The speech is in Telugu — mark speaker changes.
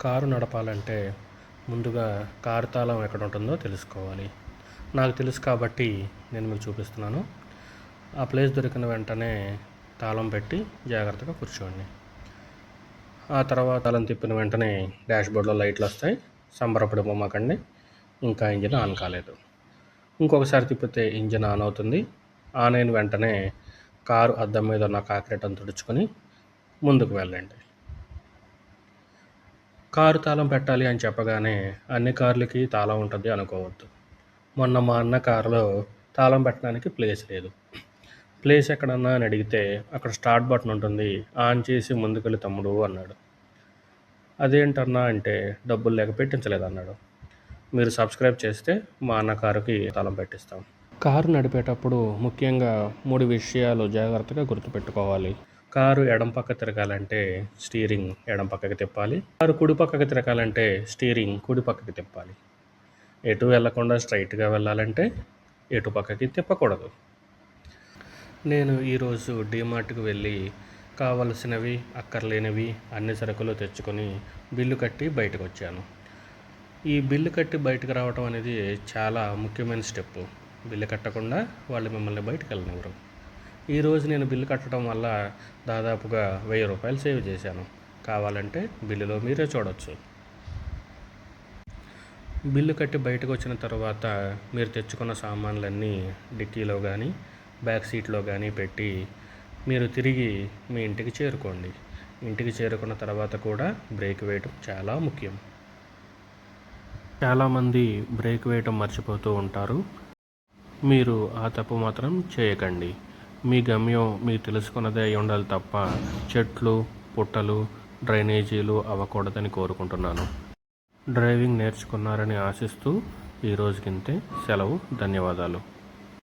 Speaker 1: కారు నడపాలంటే ముందుగా కారు తాళం ఎక్కడ ఉంటుందో తెలుసుకోవాలి. నాకు తెలుసు కాబట్టి నేను మీకు చూపిస్తున్నాను. ఆ ప్లేస్ దొరికిన వెంటనే తాళం పెట్టి జాగ్రత్తగా కూర్చోండి. ఆ తర్వాత తాళం తిప్పిన వెంటనే డాష్బోర్డ్లో లైట్లు వస్తాయి. సంబరపడిపోమాకండి, ఇంకా ఇంజిన్ ఆన్ కాలేదు. ఇంకొకసారి తిప్పితే ఇంజిన్ ఆన్ అవుతుంది. ఆన్ అయిన వెంటనే కారు అద్దం మీద ఉన్న కాకిరెట్టను తుడుచుకొని ముందుకు వెళ్ళండి. కారు తాళం పెట్టాలి అని చెప్పగానే అన్ని కార్లకి తాళం ఉంటుంది అనుకోవద్దు. మొన్న మా అన్న కారులో తాళం పెట్టడానికి ప్లేస్ లేదు. ప్లేస్ ఎక్కడన్నా అని అడిగితే అక్కడ స్టార్ట్ బటన్ ఉంటుంది, ఆన్ చేసి ముందుకెళ్ళి తమ్ముడు అన్నాడు. అదేంటన్నా అంటే డబ్బులు లేక పెట్టించలేదు అన్నాడు. మీరు సబ్స్క్రైబ్ చేస్తే మా అన్న కారుకి తాళం పెట్టిస్తాం. కారు నడిపేటప్పుడు ముఖ్యంగా 3 విషయాలు జాగ్రత్తగా గుర్తుపెట్టుకోవాలి. కారు ఎడం పక్క తిరగాలంటే స్టీరింగ్ ఎడం పక్కకి తిప్పాలి. కారు కుడి పక్కకి తిరగాలంటే స్టీరింగ్ కుడి పక్కకి తిప్పాలి. ఎటు వెళ్లకుండా స్ట్రైట్గా వెళ్ళాలంటే ఎటు పక్కకి తిప్పకూడదు. నేను ఈరోజు డీమార్ట్కి వెళ్ళి కావలసినవి అక్కర్లేనివి అన్ని సరుకులు తెచ్చుకొని బిల్లు కట్టి బయటకు వచ్చాను. ఈ బిల్లు కట్టి బయటకు రావడం అనేది చాలా ముఖ్యమైన స్టెప్పు. బిల్లు కట్టకుండా వాళ్ళు మిమ్మల్ని బయటకు వెళ్ళనివ్వరు. ఈరోజు నేను బిల్లు కట్టడం వల్ల దాదాపుగా 1000 రూపాయలు సేవ్ చేశాను. కావాలంటే బిల్లులో మీరే చూడవచ్చు. బిల్లు కట్టి బయటకు వచ్చిన తర్వాత మీరు తెచ్చుకున్న సామాన్లన్నీ డిక్కీలో కానీ బ్యాక్ సీట్లో కానీ పెట్టి మీరు తిరిగి మీ ఇంటికి చేరుకోండి. ఇంటికి చేరుకున్న తర్వాత కూడా బ్రేక్ వేయటం చాలా ముఖ్యం. చాలామంది బ్రేక్ వేయటం మర్చిపోతూ ఉంటారు. మీరు ఆ తప్పు మాత్రం చేయకండి. మీ గమ్యం మీకు తెలుసుకున్నదే అయి ఉండాలి తప్ప చెట్లు, పుట్టలు, డ్రైనేజీలు అవ్వకూడదని కోరుకుంటున్నాను. డ్రైవింగ్ నేర్చుకున్నారని ఆశిస్తూ ఈ రోజుకింతే. సెలవు. ధన్యవాదాలు.